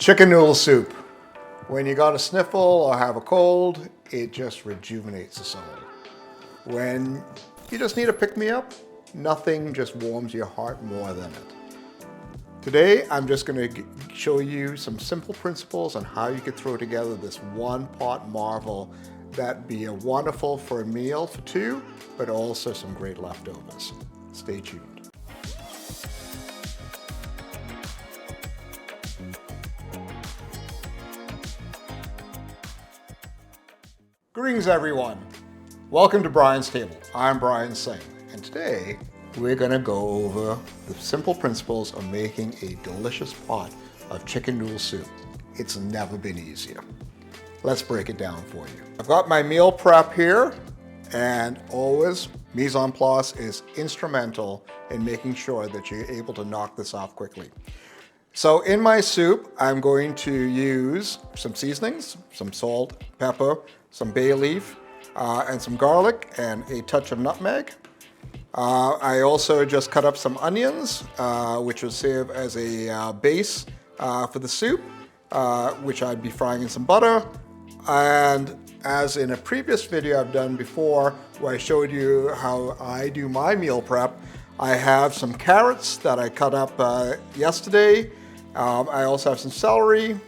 Chicken noodle soup. When you got a sniffle or have a cold, it just rejuvenates the soul. When you just need a pick-me-up, nothing just warms your heart more than it. Today, I'm just going to show you some simple principles on how you could throw together this one-pot marvel that'd be wonderful for a meal for two, but also some great leftovers. Stay tuned. Greetings everyone. Welcome to Brian's Table. I'm Brian Singh, and today we're going to go over the simple principles of making a delicious pot of chicken noodle soup. It's never been easier. Let's break it down for you. I've got my meal prep here, and always mise en place is instrumental in making sure that you're able to knock this off quickly. So in my soup, I'm going to use some seasonings, some salt, pepper, some bay leaf, and some garlic, and a touch of nutmeg. I also just cut up some onions, which will serve as a base for the soup, which I'd be frying in some butter. And as in a previous video I've done before, where I showed you how I do my meal prep, I have some carrots that I cut up yesterday. I also have some celery,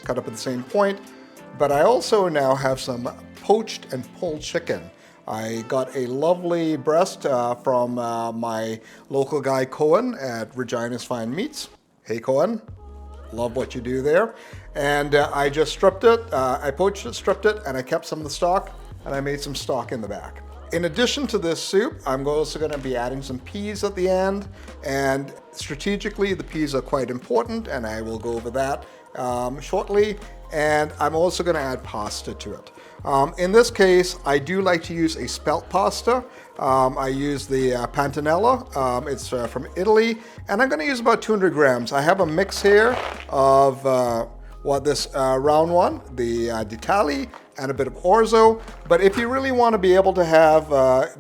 cut up at the same point, but I also now have some poached and pulled chicken. I got a lovely breast from my local guy Cohen at Regina's Fine Meats. Hey Cohen, love what you do there. And I just stripped it, I poached it, stripped it, and I kept some of the stock, and I made some stock in the back. In addition to this soup, I'm also going to be adding some peas at the end, and strategically the peas are quite important, and I will go over that shortly. And I'm also going to add pasta to it. In this case, I do like to use a spelt pasta. I use the Pantanella. It's from Italy, and I'm going to use about 200 grams. I have a mix here of this round one, the d'Italia, and a bit of orzo. But if you really want to be able to have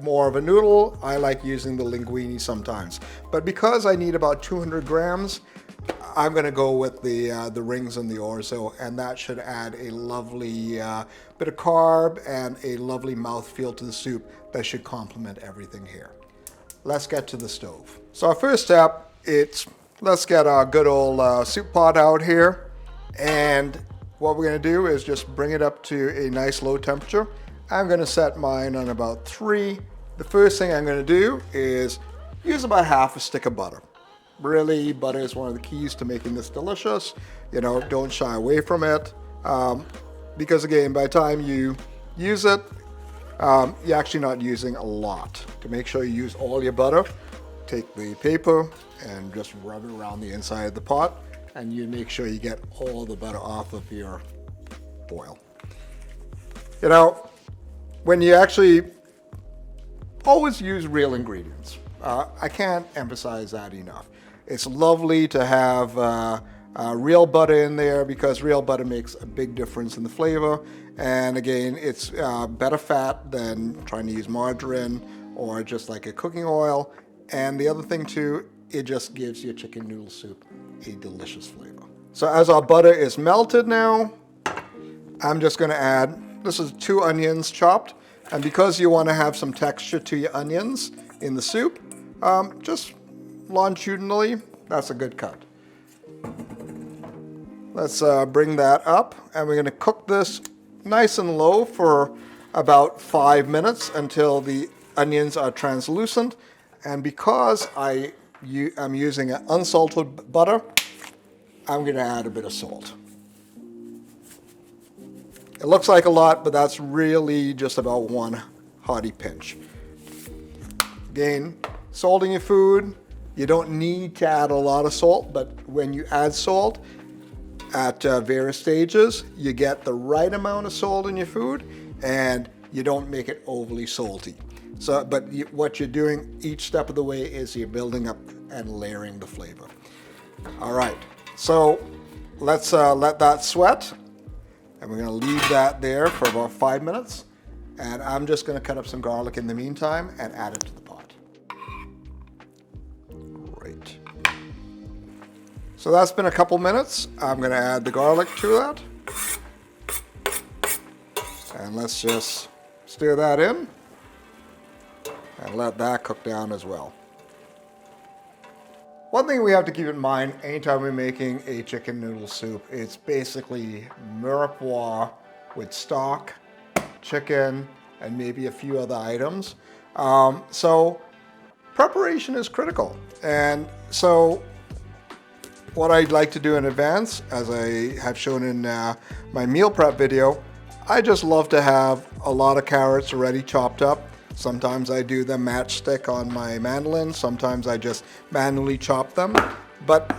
more of a noodle, I like using the linguine sometimes. But because I need about 200 grams, I'm going to go with the rings and the orzo, and that should add a lovely bit of carb and a lovely mouthfeel to the soup that should complement everything here. Let's get to the stove. So our first step, let's get our good old soup pot out here, and what we're going to do is just bring it up to a nice low temperature. I'm going to set mine on about 3. The first thing I'm going to do is use about half a stick of butter. Really, butter is one of the keys to making this delicious. You know, don't shy away from it. Because again, by the time you use it, you're actually not using a lot. To make sure you use all your butter, take the paper and just rub it around the inside of the pot, and you make sure you get all the butter off of your oil. You know, when you actually always use real ingredients. I can't emphasize that enough. It's lovely to have real butter in there, because real butter makes a big difference in the flavor. And again, it's better fat than trying to use margarine or just like a cooking oil. And the other thing too, it just gives your chicken noodle soup a delicious flavor. So as our butter is melted now, I'm just going to add, this is 2 onions chopped. And because you want to have some texture to your onions in the soup, just longitudinally, that's a good cut. Let's bring that up, and we're going to cook this nice and low for about 5 minutes until the onions are translucent. And because I'm using an unsalted butter, I'm going to add a bit of salt. It looks like a lot, but that's really just about 1 hearty pinch. Again, salting your food, you don't need to add a lot of salt, but when you add salt at various stages, you get the right amount of salt in your food, and you don't make it overly salty. So, but what you're doing each step of the way is you're building up and layering the flavor. All right, so let's let that sweat, and we're going to leave that there for about 5 minutes. And I'm just going to cut up some garlic in the meantime and add it to the pot. Great. So that's been a couple minutes. I'm going to add the garlic to that. And let's just stir that in and let that cook down as well. One thing we have to keep in mind anytime we're making a chicken noodle soup, it's basically mirepoix with stock, chicken, and maybe a few other items. So preparation is critical. And so what I'd like to do in advance, as I have shown in my meal prep video, I just love to have a lot of carrots already chopped up. Sometimes I do the matchstick on my mandolin. Sometimes I just manually chop them. But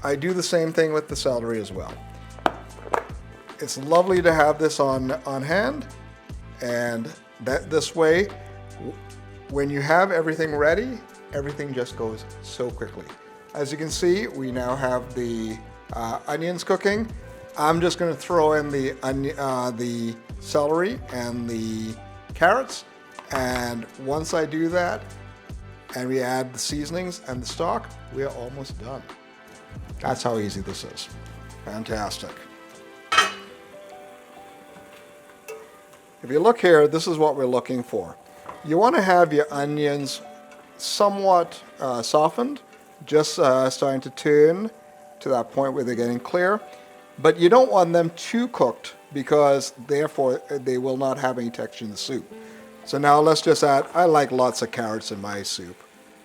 I do the same thing with the celery as well. It's lovely to have this on hand. And this way, when you have everything ready, everything just goes so quickly. As you can see, we now have the onions cooking. I'm just going to throw in the celery and the carrots. And once I do that, and we add the seasonings and the stock, we are almost done. That's how easy this is. Fantastic. If you look here, this is what we're looking for. You want to have your onions somewhat softened, just starting to turn to that point where they're getting clear. But you don't want them too cooked because therefore they will not have any texture in the soup. So now let's just add, I like lots of carrots in my soup.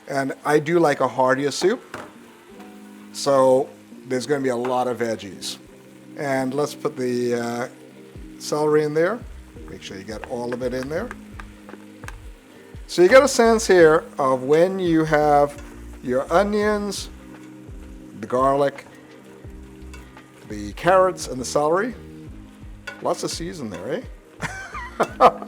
And I do like a heartier soup. So there's going to be a lot of veggies. And let's put the celery in there. Make sure you get all of it in there. So you get a sense here of when you have your onions, the garlic, the carrots, and the celery. Lots of season there, eh?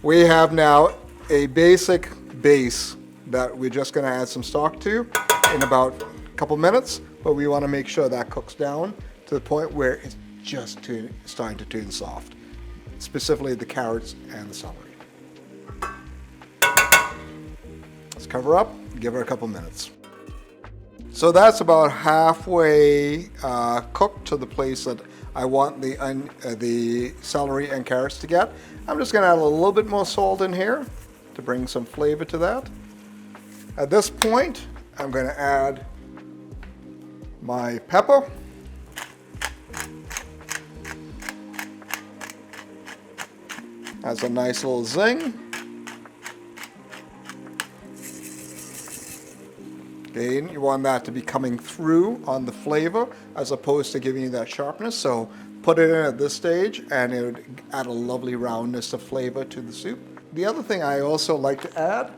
We have now a basic base that we're just going to add some stock to in about a couple minutes, but we want to make sure that cooks down to the point where it's just starting to turn soft, specifically the carrots and the celery. Let's cover up, give it a couple minutes. So that's about halfway cooked to the place that I want the celery and carrots to get. I'm just going to add a little bit more salt in here to bring some flavor to that. At this point, I'm going to add my pepper. That's a nice little zing. Again, you want that to be coming through on the flavor as opposed to giving you that sharpness. So put it in at this stage and it would add a lovely roundness of flavor to the soup. The other thing I also like to add,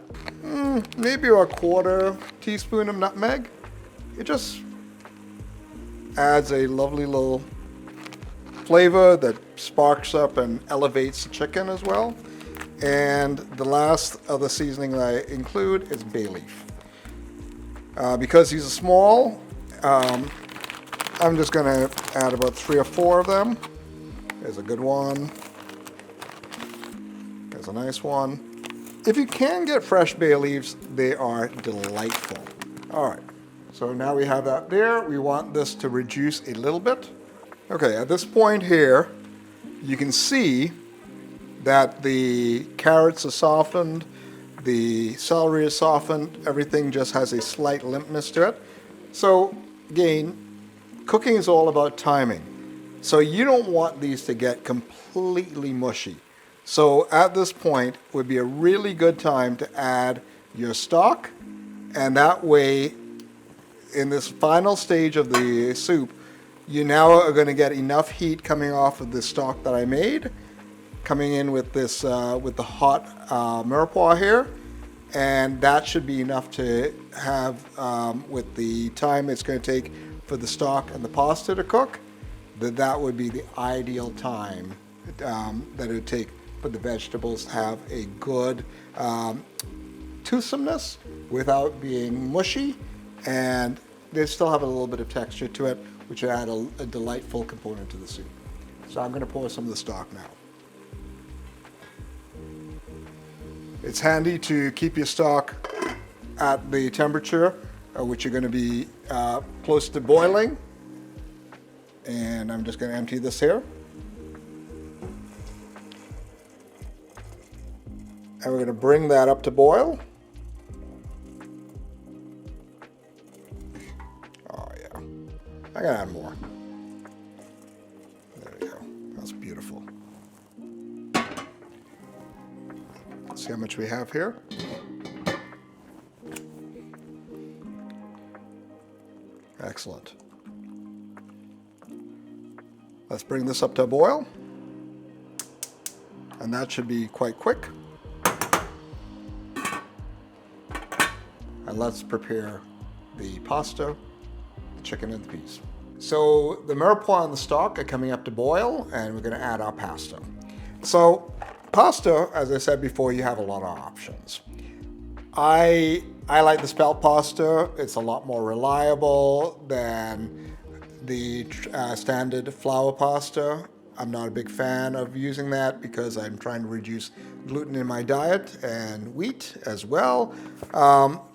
maybe a 1/4 teaspoon of nutmeg. It just adds a lovely little flavor that sparks up and elevates the chicken as well. And the last other seasoning that I include is bay leaf. Because these are small, I'm just going to add about 3 or 4 of them. There's a good one. There's a nice one. If you can get fresh bay leaves, they are delightful. All right, so now we have that there. We want this to reduce a little bit. Okay, at this point here, you can see that the carrots are softened. The celery is softened, everything just has a slight limpness to it. So again, cooking is all about timing. So you don't want these to get completely mushy. So at this point would be a really good time to add your stock, and that way in this final stage of the soup, you now are going to get enough heat coming off of the stock that I made, coming in with this with the hot mirepoix here, and that should be enough to have with the time it's going to take for the stock and the pasta to cook, that would be the ideal time that it would take for the vegetables to have a good toothsomeness without being mushy, and they still have a little bit of texture to it, which would add a delightful component to the soup. So I'm going to pour some of the stock now. It's handy to keep your stock at the temperature which you're going to be close to boiling. And I'm just going to empty this here. And we're going to bring that up to boil. Oh yeah, I gotta add more. There we go, that's beautiful. Let's see how much we have here. Excellent. Let's bring this up to a boil. And that should be quite quick. And let's prepare the pasta, the chicken, and the peas. So the mirepoix and the stock are coming up to boil, and we're going to add our pasta. So pasta, as I said before, you have a lot of options. I like the spelt pasta. It's a lot more reliable than the standard flour pasta. I'm not a big fan of using that because I'm trying to reduce gluten in my diet and wheat as well.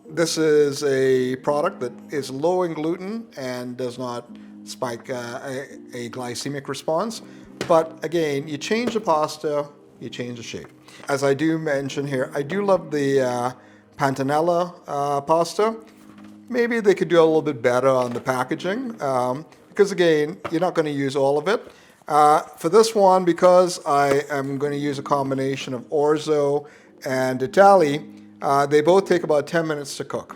This is a product that is low in gluten and does not spike a glycemic response. But again, you change the pasta, you change the shape. As I do mention here, I do love the pantanella pasta. Maybe they could do a little bit better on the packaging because again, you're not going to use all of it. For this one, because I am going to use a combination of orzo and Italy, they both take about 10 minutes to cook.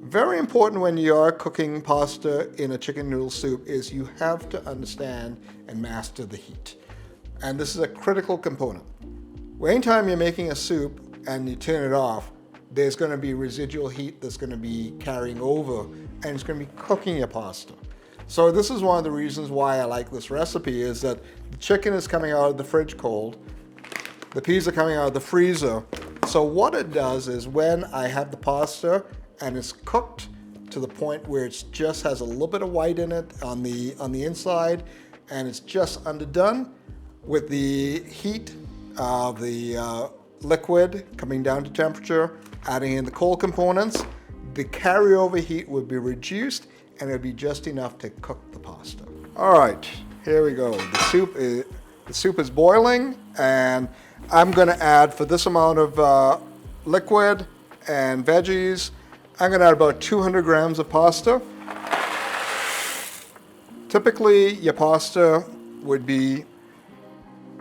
Very important when you are cooking pasta in a chicken noodle soup is you have to understand and master the heat. And this is a critical component. Anytime you're making a soup and you turn it off, there's going to be residual heat that's going to be carrying over and it's going to be cooking your pasta. So this is one of the reasons why I like this recipe is that the chicken is coming out of the fridge cold, the peas are coming out of the freezer. So what it does is when I have the pasta and it's cooked to the point where it just has a little bit of white in it on the inside and it's just underdone, with the heat of the liquid coming down to temperature, adding in the cold components, the carryover heat would be reduced and it would be just enough to cook the pasta. All right, here we go. The soup is boiling, and I'm going to add, for this amount of liquid and veggies, I'm going to add about 200 grams of pasta. Typically, your pasta would be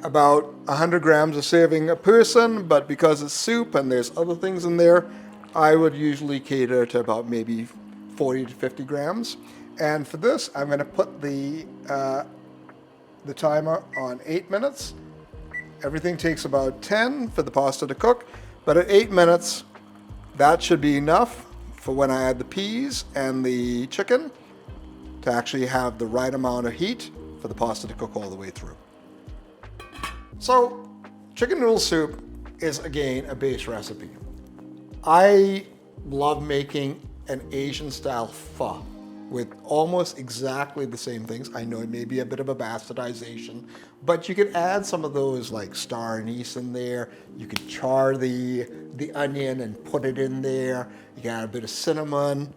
about 100 grams a serving a person, but because it's soup and there's other things in there, I would usually cater to about maybe 40 to 50 grams. And for this, I'm going to put the timer on 8 minutes. Everything takes about 10 for the pasta to cook, but at 8 minutes, that should be enough for when I add the peas and the chicken to actually have the right amount of heat for the pasta to cook all the way through. So, chicken noodle soup is again a base recipe. I love making an Asian style pho with almost exactly the same things. I know it may be a bit of a bastardization, but you could add some of those like star anise in there. You could char the onion and put it in there. You can add a bit of cinnamon.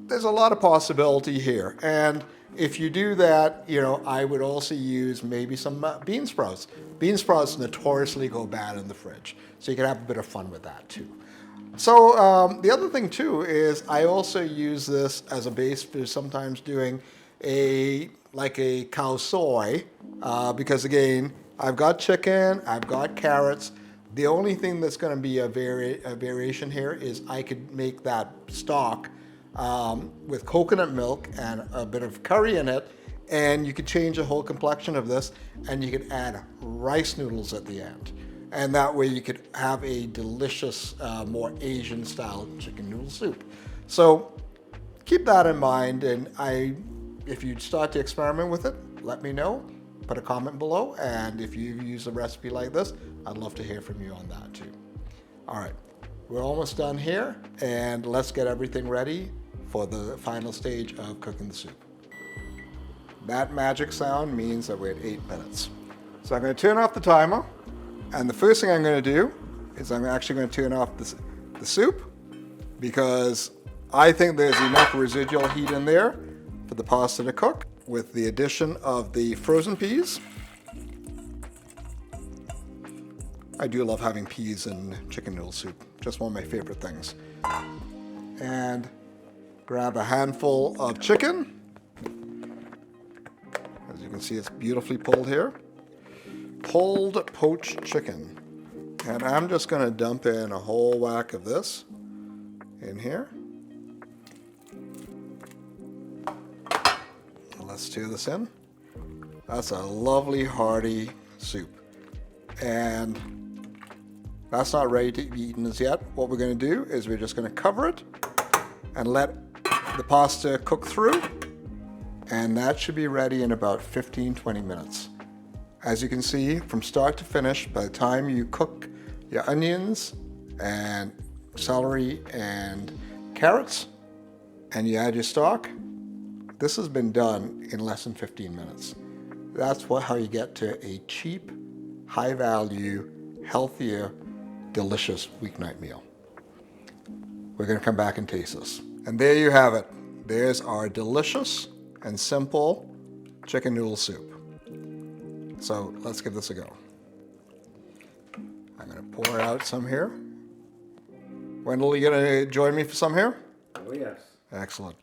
There's a lot of possibility here. And if you do that, you know, I would also use maybe some bean sprouts. Bean sprouts notoriously go bad in the fridge, so you can have a bit of fun with that too. So the other thing too is I also use this as a base for sometimes doing a cow soy because again, I've got chicken, I've got carrots. The only thing that's going to be a variation here is I could make that stock with coconut milk and a bit of curry in it, and you could change the whole complexion of this, and you could add rice noodles at the end. And that way you could have a delicious, more Asian style chicken noodle soup. So keep that in mind, and if you start to experiment with it, let me know. Put a comment below, and if you use a recipe like this, I'd love to hear from you on that too. All right, we're almost done here, and let's get everything ready for the final stage of cooking the soup. That magic sound means that we're at 8 minutes. So I'm going to turn off the timer. And the first thing I'm going to do is I'm actually going to turn off the soup because I think there's enough residual heat in there for the pasta to cook with the addition of the frozen peas. I do love having peas in chicken noodle soup, just one of my favorite things. And grab a handful of chicken. As you can see, it's beautifully pulled here. Pulled poached chicken. And I'm just going to dump in a whole whack of this in here. Let's stir this in. That's a lovely hearty soup. And that's not ready to be eaten as yet. What we're going to do is we're just going to cover it and let the pasta cook through. And that should be ready in about 15-20 minutes. As you can see, from start to finish, by the time you cook your onions and celery and carrots and you add your stock, this has been done in less than 15 minutes. That's how you get to a cheap, high value, healthier, delicious weeknight meal. We're going to come back and taste this. And there you have it. There's our delicious and simple chicken noodle soup. So let's give this a go. I'm going to pour out some here. Wendell, you going to join me for some here? Oh yes. Excellent.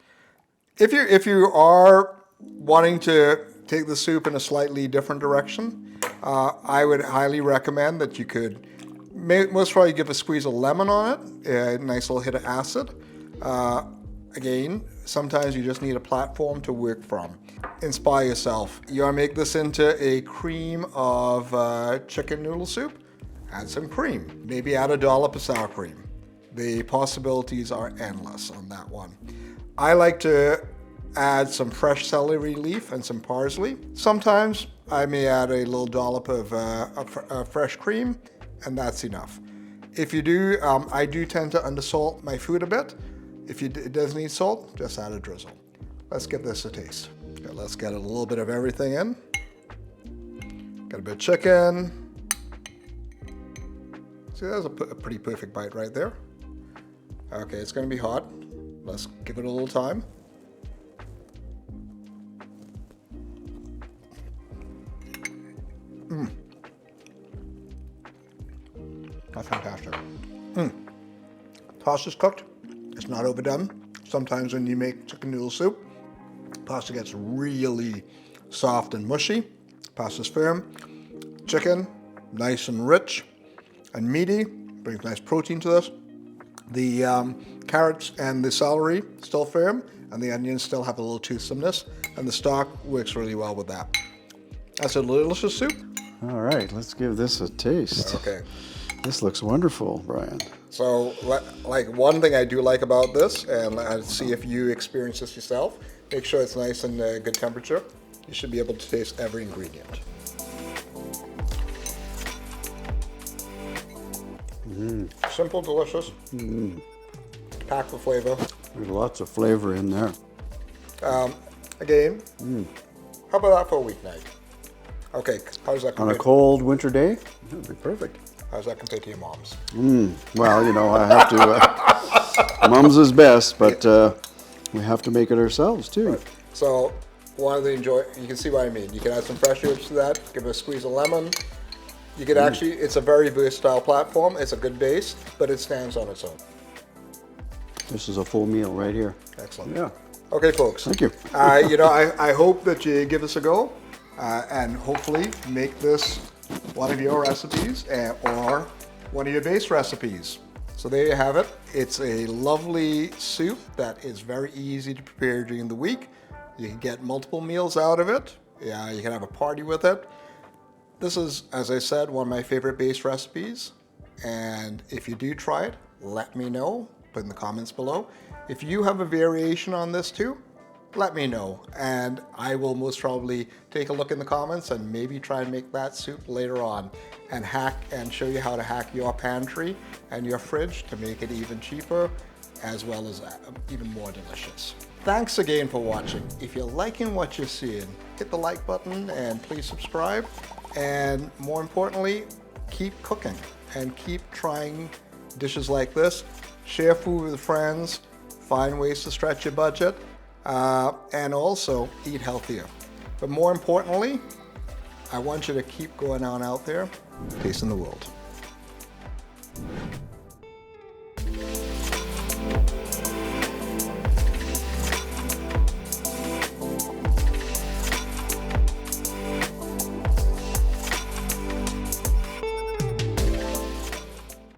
If you are wanting to take the soup in a slightly different direction, I would highly recommend that you could most probably give a squeeze of lemon on it, a nice little hit of acid. Again, sometimes you just need a platform to work from. Inspire yourself. You want to make this into a cream of chicken noodle soup? Add some cream. Maybe add a dollop of sour cream. The possibilities are endless on that one. I like to add some fresh celery leaf and some parsley. Sometimes I may add a little dollop of fresh cream, and that's enough. If you do, I do tend to undersalt my food a bit. If it does need salt, just add a drizzle. Let's give this a taste. Okay, let's get a little bit of everything in. Got a bit of chicken. See, there's a pretty perfect bite right there. Okay, it's going to be hot. Let's give it a little time. That's fantastic. Pasta's cooked. It's not overdone. Sometimes when you make chicken noodle soup, pasta gets really soft and mushy. Pasta's firm. Chicken, nice and rich and meaty. Brings nice protein to this. The carrots and the celery still firm, and the onions still have a little toothsomeness, and the stock works really well with that. That's a delicious soup. All right, let's give this a taste. Okay. This looks wonderful, Brian. So, like one thing I do like about this, and let's see if you experience this yourself, make sure it's nice and good temperature. You should be able to taste every ingredient. Simple, delicious, packed with flavor. There's lots of flavor in there. Again, how about that for a weeknight? Okay, how's that On a compare? cold winter day, that would be perfect. How's that compare to your mom's? Well, you know, I have to. Mom's is best, but we have to make it ourselves too. Right. So, one of the you can see what I mean. You can add some fresh herbs to that, give it a squeeze of lemon. You could actually, it's a very versatile platform. It's a good base, but it stands on its own. This is a full meal right here. Excellent. Yeah. Okay, folks. Thank you. You know, I hope that you give this a go and hopefully make this one of your recipes or one of your base recipes. So there you have it. It's a lovely soup that is very easy to prepare during the week. You can get multiple meals out of it. Yeah, you can have a party with it. This is, as I said, one of my favorite base recipes. And if you do try it, let me know. Put in the comments below. If you have a variation on this too, let me know. And I will most probably take a look in the comments and maybe try and make that soup later on and show you how to hack your pantry and your fridge to make it even cheaper as well as even more delicious. Thanks again for watching. If you're liking what you're seeing, hit the like button and please subscribe. And more importantly, keep cooking and keep trying dishes like this. Share food with friends. find ways to stretch your budget, and also eat healthier. But more importantly, I want you to keep going on out there, tasting the world.